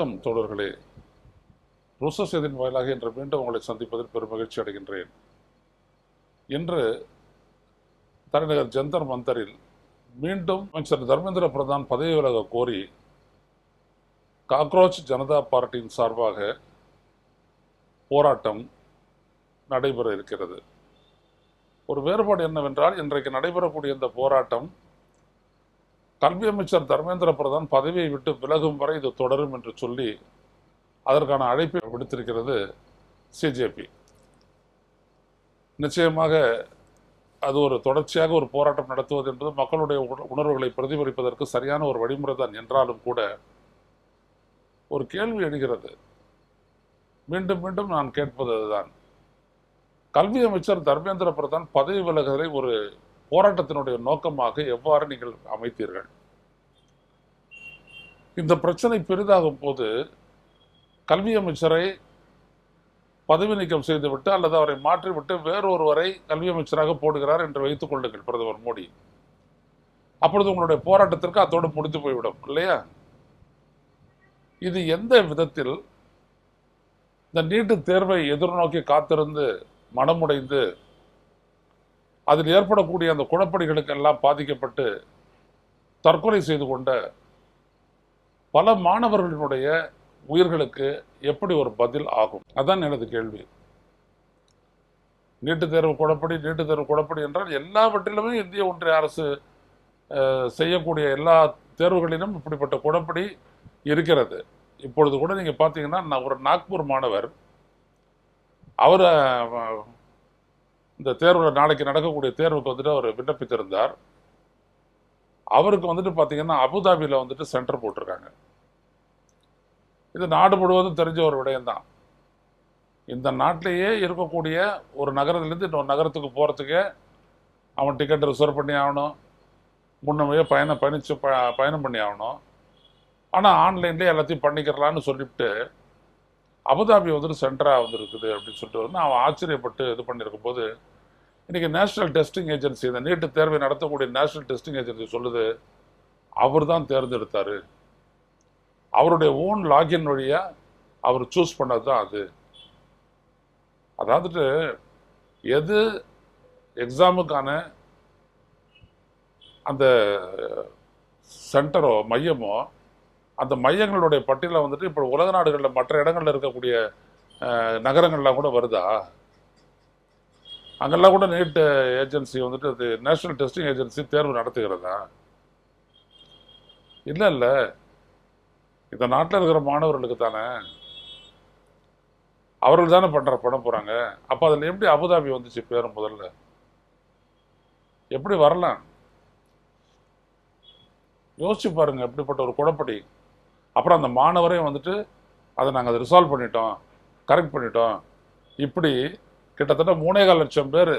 வணக்கம் தோழர்களே. ருச செய்தியின் வாயிலாக இன்று மீண்டும் உங்களை சந்திப்பதில் பெரும் மகிழ்ச்சி அடைகின்றேன். இன்று தலைநகர் ஜந்தர் மந்தரில் மீண்டும் அமைச்சர் தர்மேந்திர பிரதான் பதவி விலக கோரி காக்ரோச் ஜனதா பார்ட்டியின் சார்பாக போராட்டம் நடைபெற இருக்கிறது. ஒரு வேறுபாடு என்னவென்றால், இன்றைக்கு நடைபெறக்கூடிய இந்த போராட்டம் கல்வி அமைச்சர் தர்மேந்திர பிரதான் பதவியை விட்டு விலகும் வரை இது தொடரும் என்று சொல்லி அதற்கான அழைப்பை விடுத்திருக்கிறது சிஜேபி. நிச்சயமாக அது ஒரு தொடர்ச்சியாக ஒரு போராட்டம் நடத்துவது என்பது மக்களுடைய உணர்வுகளை பிரதிபலிப்பதற்கு சரியான ஒரு வழிமுறை தான் என்றாலும் கூட ஒரு கேள்வி எழுகிறது. மீண்டும் மீண்டும் நான் கேட்பது அதுதான். கல்வி அமைச்சர் தர்மேந்திர பிரதான் பதவி விலகுவதை ஒரு போராட்டத்தினுடைய நோக்கமாக எவ்வாறு நீங்கள் அமைத்தீர்கள்? இந்த பிரச்சனை பெரிதாகும் போது கல்வி அமைச்சரை பதவி நீக்கம் செய்துவிட்டு அல்லது அவரை மாற்றிவிட்டு வேறொருவரை கல்வி அமைச்சராக போடுகிறார் என்று வைத்துக் கொள்ளுங்கள் பிரதமர் மோடி. அப்பொழுது உங்களுடைய போராட்டத்திற்கு அதோடு முடிந்து போய்விடும் இல்லையா? இது எந்த விதத்தில் இந்த நீட்டு தேர்வை எதிர்நோக்கி காத்திருந்து மனமுடைந்து அதில் ஏற்படக்கூடிய அந்த குழப்படிகளுக்கு எல்லாம் பாதிக்கப்பட்டு தற்கொலை செய்து கொண்ட பல மாணவர்களுடைய உயிர்களுக்கு எப்படி ஒரு பதில் ஆகும்? அதான் எனது கேள்வி. நீட்டுத் தேர்வு குழப்படி என்றால் எல்லாவற்றிலுமே இந்திய ஒன்றிய அரசு செய்யக்கூடிய எல்லா தேர்வுகளிலும் இப்படிப்பட்ட குழப்படி இருக்கிறது. இப்பொழுது கூட நீங்க பார்த்தீங்கன்னா, ஒரு நாக்பூர் மாணவர் அவர் இந்த தேர்வில் நாளைக்கு நடக்கக்கூடிய தேர்வுக்கு வந்துட்டு அவர் விண்ணப்பித்திருந்தார். அவருக்கு வந்துட்டு பார்த்தீங்கன்னா அபுதாபியில் வந்துட்டு சென்டர் போட்டிருக்காங்க. இது நாடு முழுவதும் தெரிஞ்ச ஒரு விடயம்தான். இந்த நாட்டிலேயே இருக்கக்கூடிய ஒரு நகரத்துலேருந்து இன்னொரு நகரத்துக்கு போகிறதுக்கே அவன் டிக்கெட் ரிசர்வ் பண்ணி ஆகணும், முன்னமையே பயணம் பண்ணி ஆகணும். ஆனால் ஆன்லைன்லேயே எல்லாத்தையும் பண்ணிக்கிறலான்னு சொல்லிவிட்டு அபுதாபி வந்துட்டு சென்டராக வந்துருக்குது அப்படின்னு சொல்லிட்டு வந்து அவன் ஆச்சரியப்பட்டு இது பண்ணியிருக்கும் போது, இன்னைக்கு நேஷனல் டெஸ்டிங் ஏஜென்சி, இந்த நீட்டு தேர்வை நடத்தக்கூடிய நேஷனல் டெஸ்டிங் ஏஜென்சி சொல்லுது அவர் தான் தேர்ந்தெடுத்தாரு, அவருடைய ஓன் லாகின் வழியா அவர் சூஸ் பண்ணது தான் அது. அதாவது எது எக்ஸாமுக்கான அந்த சென்டரோ மையமோ அந்த மையங்களுடைய பட்டியலை வந்துட்டு இப்போ உலக நாடுகளில் மற்ற இடங்களில் இருக்கக்கூடிய நகரங்கள்லாம் கூட வருதா? அங்கெல்லாம் கூட நீட் ஏஜென்சி வந்துட்டு அது நேஷனல் டெஸ்டிங் ஏஜென்சி தேர்வு நடத்துகிறதா? இல்லை, இந்த நாட்டில் இருக்கிற மாணவர்களுக்கு தானே, அவர்கள் தானே பண்ண போறாங்க. அப்போ அதில் எப்படி அபுதாபி வந்துச்சு பேரும்? முதல்ல எப்படி வரலாம்? யோசிச்சு பாருங்க, எப்படிப்பட்ட ஒரு குழப்படி. அப்புறம் அந்த மாணவரே வந்துட்டு அதை நாங்கள் அதை ரிசால்வ் பண்ணிட்டோம், கரெக்ட் பண்ணிட்டோம். இப்படி கிட்டத்தட்ட 3.25 லட்சம் பேர்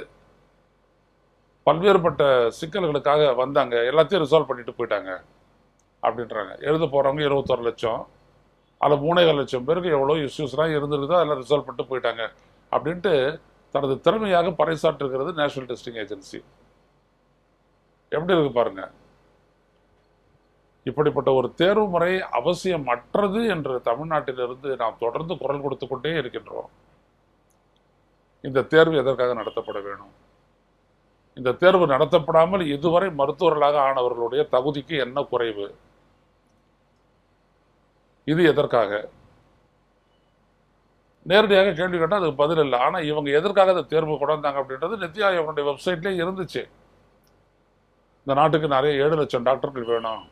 பல்வேறுபட்ட சிக்கல்களுக்காக வந்தாங்க, எல்லாத்தையும் ரிசால்வ் பண்ணிட்டு போயிட்டாங்க அப்படின்றாங்க. எழுத போறவங்க 21 லட்சம், அதில் 3.25 லட்சம் பேருக்கு எவ்வளோ இஷ்யூஸ்லாம் இருந்திருக்குதோ அதெல்லாம் ரிசால்வ் பண்ணிட்டு போயிட்டாங்க அப்படின்ட்டு தனது திறமையாக பறைசாற்றுகிறது நேஷனல் டெஸ்டிங் ஏஜென்சி. எப்படி இருக்கு பாருங்க. இப்படிப்பட்ட ஒரு தேர்வு முறை அவசியம் அற்றது என்று தமிழ்நாட்டிலிருந்து நாம் தொடர்ந்து குரல் கொடுத்து கொண்டே இருக்கின்றோம். இந்த தேர்வு எதற்காக நடத்தப்பட வேணும்? இந்த தேர்வு நடத்தப்படாமல் இதுவரை மருத்துவர்களாக ஆனவர்களுடைய தகுதிக்கு என்ன குறைவு? இது எதற்காக? நேரடியாக கேள்வி கேட்டால் அதுக்கு பதில் இல்லை. ஆனால் இவங்க எதற்காக இந்த தேர்வு கொண்டாந்தாங்க அப்படின்றது நித்தி ஆயோகனுடைய வெப்சைட்லேயே இருந்துச்சு. இந்த நாட்டுக்கு நிறைய 7 லட்சம் டாக்டர்கள் வேணும்,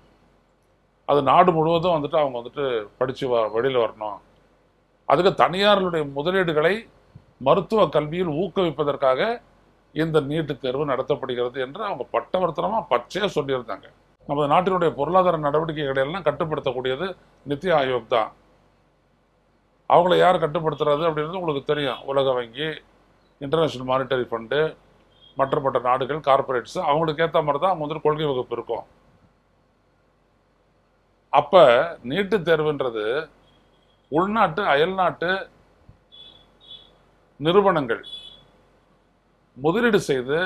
அது நாடு முழுவதும் வந்துட்டு அவங்க வந்துட்டு படித்து வெளியில் வரணும், அதுக்கு தனியார்களுடைய முதலீடுகளை மருத்துவ கல்வியில் ஊக்குவிப்பதற்காக இந்த நீட்டு தேர்வு நடத்தப்படுகிறது என்று அவங்க பட்டவர்த்தனமாக பச்சையாக சொல்லியிருந்தாங்க. நமது நாட்டினுடைய பொருளாதார நடவடிக்கைகளை எல்லாம் கட்டுப்படுத்தக்கூடியது நித்தி ஆயோக் தான். அவங்கள யார் கட்டுப்படுத்துறது அப்படின்றது உங்களுக்கு தெரியும். உலக வங்கி, இன்டர்நேஷனல் மானிட்டரி ஃபண்டு, மற்ற நாடுகள், கார்பரேட்ஸ், அவங்களுக்கு ஏற்ற மாதிரி தான் அவங்க வந்துட்டு கொள்கை வகுப்பு இருக்கும். அப்ப நீட்டு தேர்வுன்றது உள்நாட்டு அயல்நாட்டு நிறுவனங்கள் முதலீடு செய்து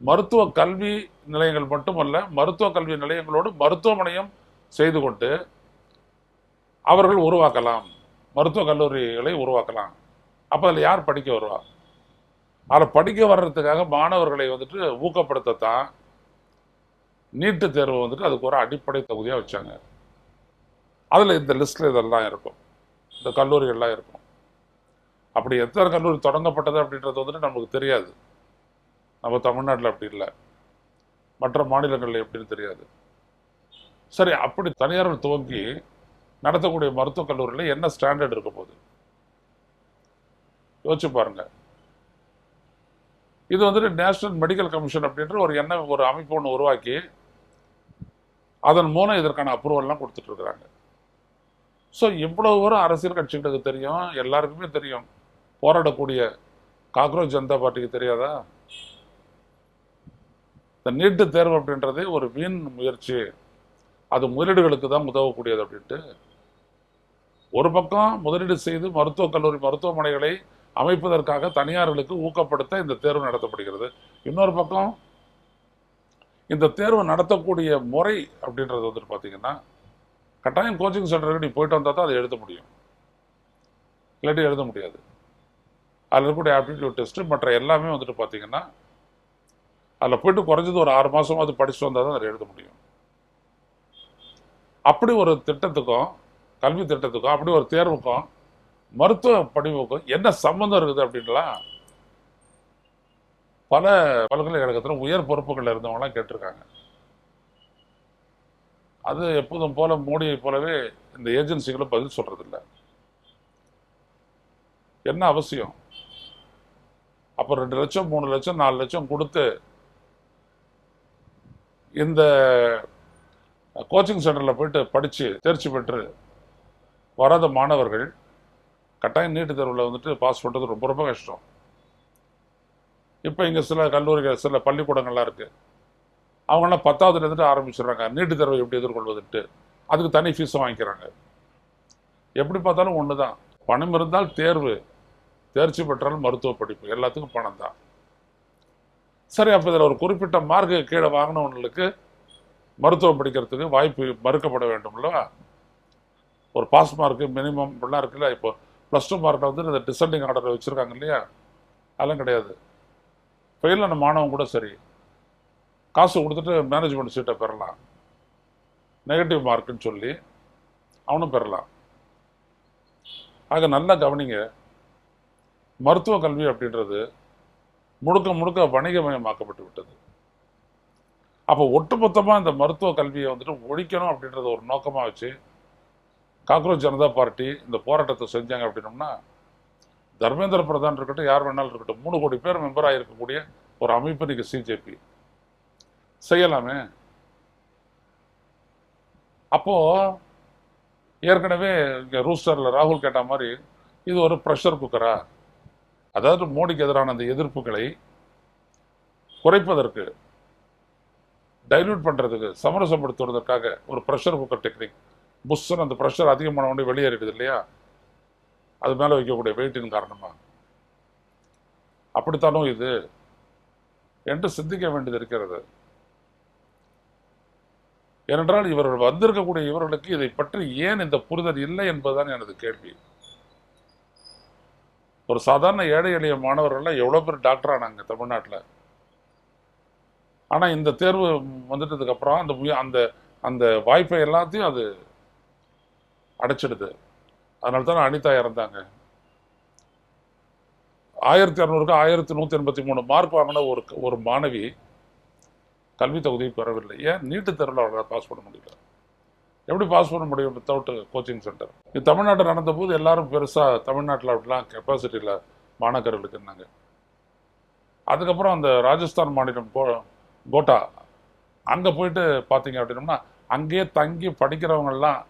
மருத்துவ கல்வி நிலையங்கள் மட்டுமல்ல, மருத்துவ கல்வி நிலையங்களோடு மருத்துவமனையும் செய்து கொண்டு அவர்கள் உருவாக்கலாம், மருத்துவக் கல்லூரிகளை உருவாக்கலாம். அப்போ அதில் யார் படிக்க வருவா? அதில் படிக்க வர்றதுக்காக மாணவர்களை வந்துட்டு ஊக்கப்படுத்தத்தான் நீட்டு தேர்வு வந்துட்டு அதுக்கு ஒரு அடிப்படை தொகுதியாக வச்சாங்க. அதில் இந்த லிஸ்ட்டில் இதெல்லாம் இருக்கும், இந்த கல்லூரிகள்லாம் இருக்கும். அப்படி எத்தனை கல்லூரி தொடங்கப்பட்டது அப்படின்றது வந்துட்டு நமக்கு தெரியாது. நம்ம தமிழ்நாட்டில் அப்படி இல்லை, மற்ற மாநிலங்களில் எப்படின்னு தெரியாது. சரி, அப்படி தனியார்கள் துவங்கி நடத்தக்கூடிய மருத்துவக் கல்லூரியில் என்ன ஸ்டாண்டர்ட் இருக்க போகுது யோசிச்சு பாருங்க. இது வந்துட்டு நேஷனல் மெடிக்கல் கமிஷன் அப்படின்ற ஒரு அமைப்பு ஒன்று உருவாக்கி அதன் மூலம் இதற்கான அப்ரூவல்லாம் கொடுத்துட்டு இருக்கிறாங்க. ஸோ இவ்வளவு ஒரு அரசியல் கட்சிகளுக்கு தெரியும், எல்லாருக்குமே தெரியும். போராடக்கூடிய காக்ரோச் ஜனதா பார்ட்டிக்கு தெரியாதா? இந்த நீட்டு தேர்வு அப்படின்றது ஒரு வீண் முயற்சி, அது முதலீடுகளுக்கு தான் உதவக்கூடியது அப்படின்ட்டு ஒரு பக்கம் முதலீடு செய்து மருத்துவக் கல்லூரி மருத்துவமனைகளை அமைப்பதற்காக தனியார்களுக்கு ஊக்கப்படுத்த இந்த தேர்வு நடத்தப்படுகிறது. இன்னொரு பக்கம் இந்த தேர்வு நடத்தக்கூடிய முறை அப்படின்றது வந்துட்டு பார்த்தீங்கன்னா, கட்டாயம் கோச்சிங் சென்டருக்கு நீ போயிட்டு வந்தால் தான் அதை எழுத முடியும், இல்லாட்டி எழுத முடியாது. அதில் இருக்கக்கூடிய ஆப்டிடியூட் டெஸ்ட்டு மற்ற எல்லாமே வந்துட்டு பார்த்தீங்கன்னா, அதில் போயிட்டு குறைஞ்சது ஒரு 6 மாதம் அது படிச்சுட்டு வந்தால் தான் அதை எழுத முடியும். அப்படி ஒரு திட்டத்துக்கும் கல்வி திட்டத்துக்கும் அப்படி ஒரு தேர்வுக்கும் மருத்துவ படிப்புக்கும் என்ன சம்மந்தம் இருக்குது அப்படின்லாம் பல பல்கலைக்கழகத்தில் உயர் பொறுப்புகள் இருந்தவங்களாம் கேட்டிருக்காங்க. அது எப்போதும் போல மோடியை போலவே இந்த ஏஜென்சிகளும் பதில் சொல்றதில்லை. என்ன அவசியம்? அப்போ 2 லட்சம் 3 லட்சம் 4 லட்சம் கொடுத்து இந்த கோச்சிங் சென்டரில் போயிட்டு படித்து தேர்ச்சி பெற்று வராத மாணவர்கள் கட்டாயம் நீட்டு தேர்வில் வந்துட்டு பாஸ் பண்ணுறது ரொம்ப ரொம்ப கஷ்டம். இப்போ இங்கே சில கல்லூரிகள் சில பள்ளிக்கூடங்கள்லாம் இருக்குது, அவங்களாம் 10ஆவதுலேருந்துட்டு ஆரம்பிச்சிடுறாங்க நீட்டு தேர்வை எப்படி எதிர்கொள்வதுட்டு. அதுக்கு தனி ஃபீஸும் வாங்கிக்கிறாங்க. எப்படி பார்த்தாலும் ஒன்று தான், பணம் இருந்தால் தேர்வு, தேர்ச்சி பெற்றால் மருத்துவ படிப்பு, எல்லாத்துக்கும் பணம் தான். சரி, அப்போ இதில் ஒரு குறிப்பிட்ட மார்க்கு கீழே வாங்கினவங்களுக்கு மருத்துவம் படிக்கிறதுக்கு வாய்ப்பு மறுக்கப்பட வேண்டும்ல. ஒரு பாஸ் மார்க்கு மினிமம் இப்படிலாம் இருக்குல்ல. இப்போ +2 மார்க்கில் வந்து இந்த டிசெண்டிங் ஆர்டர் வச்சுருக்காங்க இல்லையா, அதெல்லாம் கிடையாது. ஃபெயிலான மாணவன் கூட சரி காசு கொடுத்துட்டு மேனேஜ்மெண்ட் சீட்டை பெறலாம், நெகட்டிவ் மார்க்குன்னு சொல்லி அவனும் பெறலாம். ஆக நல்லா கவனிங்க, மருத்துவ கல்வி அப்படின்றது முழுக்க முழுக்க வணிகமயமாக்கப்பட்டு விட்டது. அப்போ ஒட்டுமொத்தமாக இந்த மருத்துவ கல்வியை வந்துட்டு ஒழிக்கணும் அப்படின்றத ஒரு நோக்கமாக வச்சு காக்ரோச் ஜனதா பார்ட்டி இந்த போராட்டத்தை செஞ்சாங்க. அப்படின்னோம்னா தர்மேந்திர பிரதான் இருக்கட்டும், யார் வேணாலும் இருக்கட்டும், 3 கோடி பேர் மெம்பராக இருக்கக்கூடிய ஒரு அமைப்பு இன்னைக்கு சிஜேபி செய்யலாமே. அப்போ ஏற்கனவே இங்கே ரூஸ்டரில் ராகுல் கேட்ட மாதிரி இது ஒரு ப்ரெஷர் குக்கரா? அதாவது மோடிக்கு எதிரான அந்த எதிர்ப்புகளை குறைப்பதற்கு, டைல்யூட் பண்ணுறதுக்கு, சமரசப்படுத்துவதற்காக ஒரு ப்ரெஷர் குக்கர் டெக்னிக். புஷ்ஷன் அந்த ப்ரெஷர் அதிகமான ஒன்று வெளியேறிடுது இல்லையா, அது மேலே வைக்கக்கூடிய வெயிட்டின் காரணமாக. அப்படித்தானும் இது என்று சிந்திக்க வேண்டியது இருக்கிறது. ஏனென்றால் இவர்கள் வந்திருக்கக்கூடிய இவர்களுக்கு இதை பற்றி ஏன் இந்த புரிதல் இல்லை என்பதுதான் எனது கேள்வி. ஒரு சாதாரண ஏழை எளிய மாணவர்கள்லாம் எவ்வளோ பேர் டாக்டர் ஆனாங்க தமிழ்நாட்டில். ஆனால் இந்த தேர்வு வந்துட்டதுக்கு அப்புறம் அந்த அந்த வாய்ப்பை எல்லாத்தையும் அது அடைச்சிடுது. அதனால தான் அனிதா இறந்தாங்க. 1600க்கு 1183 மார்க் வாங்கின ஒரு மாணவி கல்வி தொகுதியை பெறவில்லை. ஏன்? நீட்டு தேர்வில் அவர்களால் பாஸ் பண்ண முடியல. எப்படி பாஸ் பண்ண முடியும் வித்தவுட் கோச்சிங் சென்டர்? இது தமிழ்நாட்டில் நடந்தபோது எல்லாரும் பெருசாக தமிழ்நாட்டில் அப்படிலாம் கெப்பாசிட்டியில் மாணாக்கர்களுக்கு இருந்தாங்க. அதுக்கப்புறம் அந்த ராஜஸ்தான் மாநிலம் கோட்டா அங்கே போயிட்டு பார்த்தீங்க அப்படின்னோம்னா அங்கேயே தங்கி படிக்கிறவங்கெல்லாம்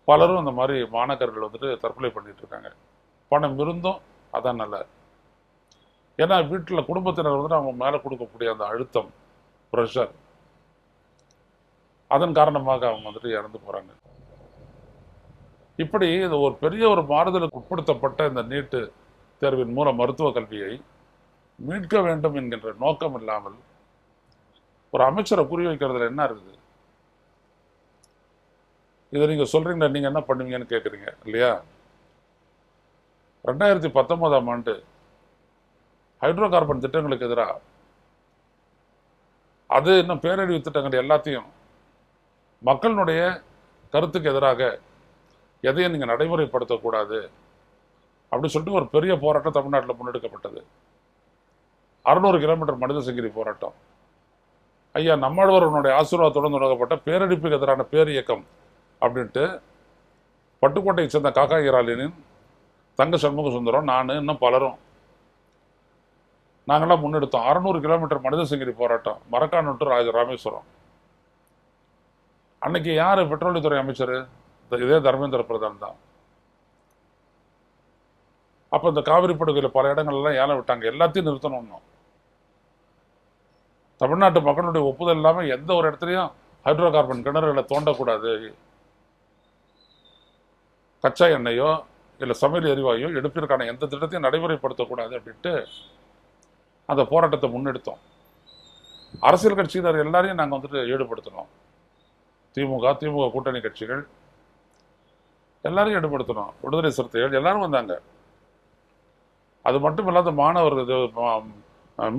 பலரும் அந்த மாதிரி மாணாக்கர்கள் வந்துட்டு தற்கொலை பண்ணிட்டு இருக்காங்க. பணம் இருந்தும் அதான் நல்ல. ஏன்னா வீட்டில் குடும்பத்தினர் வந்துட்டு அவங்க மேலே கொடுக்கக்கூடிய அந்த அழுத்தம், ப்ரெஷர், அதன் காரணமாக அவங்க வந்துட்டு இறந்து போகிறாங்க. இப்படி இது ஒரு பெரிய ஒரு மாறுதலுக்கு உட்படுத்தப்பட்ட இந்த நீட்டு தேர்வின் மூலம் மருத்துவ கல்வியை மீட்க வேண்டும் என்கின்ற நோக்கம் இல்லாமல் ஒரு அமைச்சரை குறி வைக்கிறதுல என்ன இருக்குது? இதை நீங்கள் சொல்கிறீங்களா, நீங்கள் என்ன பண்ணுவீங்கன்னு கேட்குறீங்க இல்லையா? 2019ஆம் ஆண்டு ஹைட்ரோ கார்பன் திட்டங்களுக்கு எதிராக, அது இன்னும் பேரழிவு திட்டங்கள் எல்லாத்தையும் மக்களுடைய கருத்துக்கு எதிராக எதையும் நீங்கள் நடைமுறைப்படுத்தக்கூடாது அப்படின்னு சொல்லிட்டு ஒரு பெரிய போராட்டம் தமிழ்நாட்டில் முன்னெடுக்கப்பட்டது. 600 கிலோமீட்டர் மனித சங்கிலி போராட்டம். ஐயா நம்மாழ்வாரனுடைய ஆசீர்வாதத்துடன் தொடங்கப்பட்ட பேரழிப்புக்கு எதிரான பேர் இயக்கம் அப்படின்ட்டு பட்டுக்கோட்டையை சேர்ந்த காக்கா ஈராலினின் தங்க சண்முக சுந்தரம், நான், இன்னும் பலரும் நாங்களாம் முன்னெடுத்தோம். 600 கிலோமீட்டர் மனித சங்கிலி போராட்டம், மரக்காணம் டு ராமேஸ்வரம். அன்னைக்கு யார் பெட்ரோலியத்துறை அமைச்சர்? இதே தர்மேந்திர பிரதான் தான். அப்போ இந்த காவிரி படுகையில் பல இடங்கள்லாம் ஏலம் விட்டாங்க, எல்லாத்தையும் நிறுத்தணும். தமிழ்நாட்டு மக்களுடைய ஒப்புதல் இல்லாமல் எந்த ஒரு இடத்துலையும் ஹைட்ரோ கார்பன் கிணறுகளை தோண்டக்கூடாது, கச்சா எண்ணெயோ இல்லை சமையல் எரிவாயோ எடுப்பிற்கான எந்த திட்டத்தையும் நடைமுறைப்படுத்தக்கூடாது அப்படின்ட்டு அந்த போராட்டத்தை முன்னெடுத்தோம். அரசியல் கட்சியினர் எல்லாரையும் நாங்கள் வந்துட்டு ஈடுபடுத்தணும். திமுக கூட்டணி கட்சிகள் எல்லாரையும் ஈடுபடுத்தணும். விடுதலை சிறுத்தைகள் எல்லாரும் வந்தாங்க. அது மட்டும் இல்லாத மாணவர்கள்,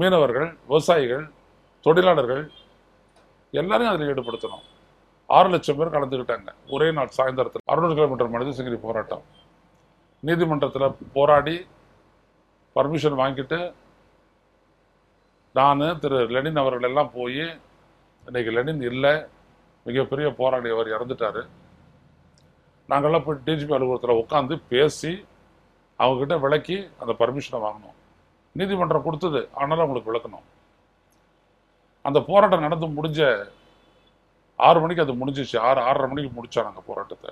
மீனவர்கள், விவசாயிகள், தொழிலாளர்கள் எல்லாரையும் அதில் ஈடுபடுத்தணும். 6 லட்சம் பேர் கலந்துக்கிட்டாங்க ஒரே நாள் சாயந்தரத்தில். 600 கிலோமீட்டர் மனித சங்கிலி போராட்டம். நீதிமன்றத்தில் போராடி பர்மிஷன் வாங்கிட்டு நான், திரு லெனின் அவர்கள் எல்லாம் போய், இன்னைக்கு லெனின் இல்லை, மிகப்பெரிய போராடி அவர் இறந்துட்டாரு. நாங்கள்லாம் போய் டிஜிபி அலுவலகத்தில் உட்காந்து பேசி அவங்ககிட்ட விளக்கி அந்த பர்மிஷனை வாங்கணும். நீதிமன்றம் கொடுத்தது, ஆனாலும் அவங்களுக்கு விளக்கணும். அந்த போராட்டம் நடந்து முடிஞ்ச 6 மணிக்கு அது முடிஞ்சிச்சு. 6:30 மணிக்கு முடித்தோம் நாங்கள் போராட்டத்தை.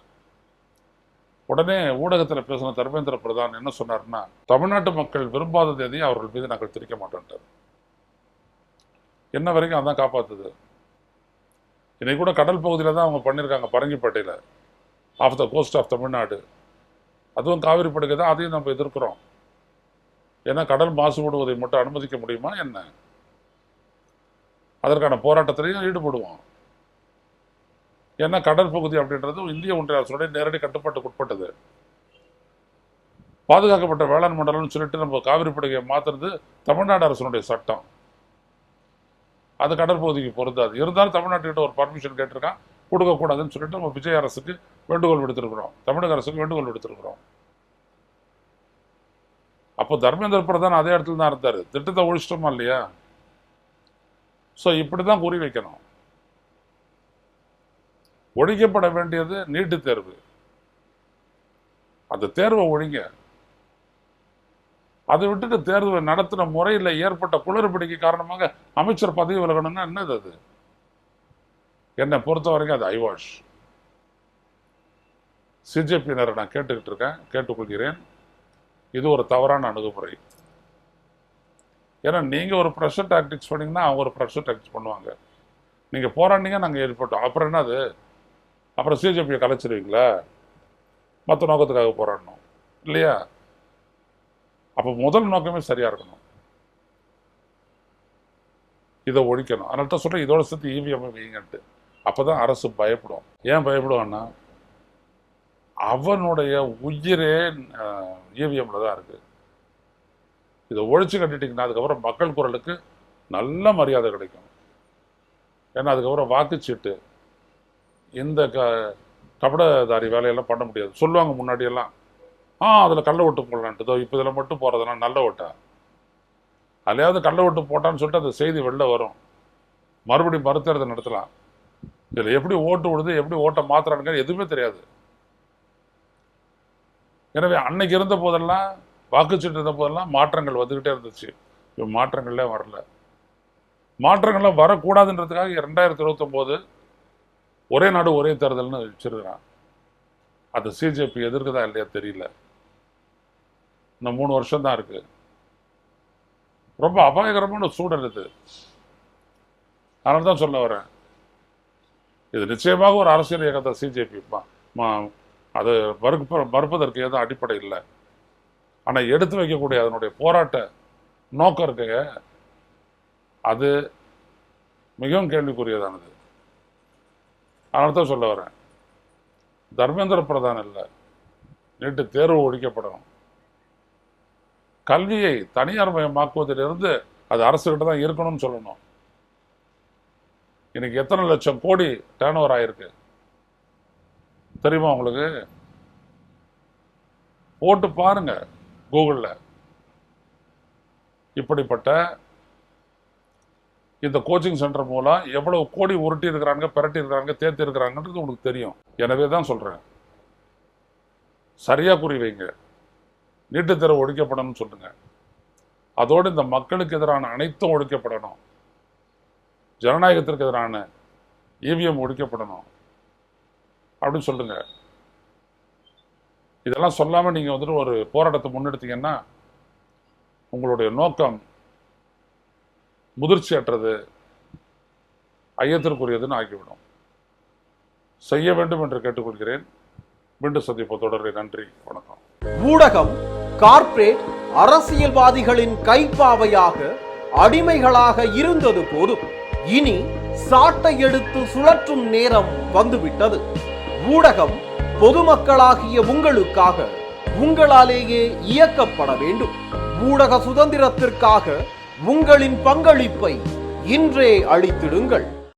உடனே ஊடகத்தில் பேசின தர்மேந்திர பிரதான் என்ன சொன்னார்னா, தமிழ்நாட்டு மக்கள் விரும்பாதது எதையும் அவர்கள் மீது நாங்கள் திரிக்க மாட்டோன்ட்டார். என்ன வரைக்கும் அதான் காப்பாற்றுது. இன்னைக்கு கூட கடல் பகுதியில் தான் அவங்க பண்ணியிருக்காங்க, பரங்கிப்பேட்டையில், off the coast of Tamil Nadu. அதுவும் காவிரி படுகை தான், அதையும் நம்ம எதிர்க்கிறோம். ஏன்னா கடல் மாசுபடுவதை மட்டும் அனுமதிக்க முடியுமா என்ன? அதற்கான போராட்டத்திலையும் ஈடுபடுவோம். ஏன்னா கடல் பகுதி அப்படின்றது இந்திய ஒன்றிய அரசுடைய நேரடி கட்டுப்பாட்டுக்கு உட்பட்டது. பாதுகாக்கப்பட்ட வேளாண் மண்டலம்னு சொல்லிட்டு நம்ம காவிரி படுகையை மாற்றுறது தமிழ்நாடு அரசுடைய சட்டம். அது கடற்பகுதிக்கு பொருந்தாது. இருந்தாலும் தமிழ்நாட்டுக்கிட்ட ஒரு பர்மிஷன் கேட்டிருக்கான், கொடுக்கக்கூடாதுன்னு சொல்லிட்டு நம்ம விஜய் அரசுக்கு வேண்டுகோள் விடுத்திருக்கிறோம், தமிழக அரசுக்கு வேண்டுகோள் விடுத்திருக்கிறோம். அப்போ தர்மேந்திர பிரதான் அதே இடத்துல தான் இருந்தார். திட்டத்தை ஒழிச்சிட்டோமா இல்லையா? ஸோ இப்படி தான் குறி வைக்கணும். ஒழிக்கப்பட வேண்டியது நீட்டு தேர்வு. அந்த தேர்வை ஒழிங்க. அதை விட்டுட்டு தேர்வை நடத்தின முறையில் ஏற்பட்ட குளறுபடிக்கு காரணமாக அமைச்சர் பதவி விலகணும்னா என்னது அது? என்னை பொறுத்த வரைக்கும் அது ஐவாஷ். சிஜேபியினரை நான் கேட்டுக்கொள்கிறேன், இது ஒரு தவறான அணுகுமுறை. ஏன்னா நீங்கள் ஒரு ப்ரெஷர் டாக்டிக்ஸ் பண்ணிங்கன்னா அவங்க ஒரு ப்ரெஷர் டாக்டிக்ஸ் பண்ணுவாங்க. நீங்கள் போராடினீங்க, நாங்கள் ஏற்பட்டோம், அப்புறம் என்னது? அப்புறம் சிஜேபியை கலைச்சிருவீங்களா? மற்ற நோக்கத்துக்காக போராடணும் இல்லையா? அப்போ முதல் நோக்கமே சரியாக இருக்கணும், இதை ஒழிக்கணும். அதனால தான் சொல்கிறேன், இதோட சேர்த்து இவிஎம் வைங்கன்ட்டு. அப்போ தான் அரசு பயப்படும். ஏன் பயப்படுவான்னா, அவனுடைய உயிரே இவிஎம்ல தான் இருக்குது. இதை ஒழிச்சு கட்டிட்டிங்கன்னா அதுக்கப்புறம் மக்கள் குரலுக்கு நல்ல மரியாதை கிடைக்கும். ஏன்னா அதுக்கப்புறம் வாக்குச்சீட்டு, இந்த கபடதாரி வேலையெல்லாம் பண்ண முடியாது. சொல்லுவாங்க முன்னாடியெல்லாம், அதில் கள்ள ஓட்டு போடலான்ட்டு, இப்போ இதில் மட்டும் போகிறதுனா நல்ல ஓட்டா? அதுலையாவது கள்ள ஓட்டு போட்டான்னு சொல்லிட்டு அந்த செய்தி வெளில வரும், மறுபடியும் மறுத்தேர்தல் நடத்தலாம். இதில் எப்படி ஓட்டு விடுது, எப்படி ஓட்டை மாத்துறானுங்க எதுவுமே தெரியாது. எனவே அன்னைக்கு இருந்த போதெல்லாம், வாக்குச்சீட்டு இருந்த போதெல்லாம் மாற்றங்கள் வந்துக்கிட்டே இருந்துச்சு. இப்போ மாற்றங்களே வரல. மாற்றங்கள்லாம் வரக்கூடாதுன்றதுக்காக 2029 ஒரே நாடு ஒரே தேர்தல்னு வச்சிருக்கிறான். அது சிஜேபி எதிர்க்குதா இல்லையா தெரியல. இன்னும் 3 வருஷம் தான் இருக்கு. ரொம்ப அபாயகரமான சூழல் இது. அதனால தான் சொல்ல வரேன், இது நிச்சயமாக ஒரு அரசியல் இயக்கத்தை சிஜேபி அது மறுப்பதற்கு எதுவும் அடிப்படை இல்லை. ஆனால் எடுத்து வைக்கக்கூடிய அதனுடைய போராட்ட நோக்கம் இருக்குங்க, அது மிகவும் கேள்விக்குரியதானது. அதனால தான் சொல்ல வரேன், தர்மேந்திர பிரதான் இல்லை, நீட்டு தேர்வு ஒழிக்கப்படணும். கல்வியை தனியார் மயமாக்குவதிலிருந்து அது அரசுகிட்ட தான் இருக்கணும்னு சொல்லணும். இன்னைக்கு எத்தனை லட்சம் கோடி டேர்ன் ஓவர் ஆயிருக்கு தெரியுமா உங்களுக்கு? போட்டு பாருங்க கூகுள்ல. இப்படிப்பட்ட இந்த கோச்சிங் சென்டர் மூலம் எவ்வளவு கோடி உருட்டி இருக்கிறாங்க, பிரட்டி இருக்கிறாங்க, தேர்த்தி இருக்கிறாங்கன்றது உங்களுக்கு தெரியும். எனவே தான் சொல்றேன், சரியா குறி வைங்க. நீட்டு தேர்வு ஒழிக்கப்படணும்னு சொல்லுங்க. அதோடு இந்த மக்களுக்கு எதிரான அனைத்தும் ஒழிக்கப்படணும். ஜனநாயகத்திற்கு எதிரான இவிஎம் ஒழிக்கப்படணும் அப்படின்னு சொல்லுங்க. இதெல்லாம் சொல்லாம நீங்க வந்துட்டு ஒரு போராட்டத்தை முன்னெடுத்தீங்கன்னா உங்களுடைய நோக்கம் முதிர்ச்சியற்றது, ஐயத்திற்குரியதுன்னு ஆகிவிடும். செய்ய வேண்டும் என்று கேட்டுக்கொள்கிறேன். மீண்டும் சந்திப்போம். தொடர்ந்து நன்றி, வணக்கம். ஊடகம் கார்ப்பரேட் அரசியல்வாதிகளின் கைப்பாவையாக அடிமைகளாக இருந்தது போதும். இனி சாட்டை எடுத்து சுழற்றும் நேரம் வந்துவிட்டது. ஊடகம் பொதுமக்களாகிய உங்களுக்காக, உங்களாலேயே இயக்கப்பட வேண்டும். ஊடக சுதந்திரத்திற்காக உங்களின் பங்களிப்பை இன்றே அளித்திடுங்கள்.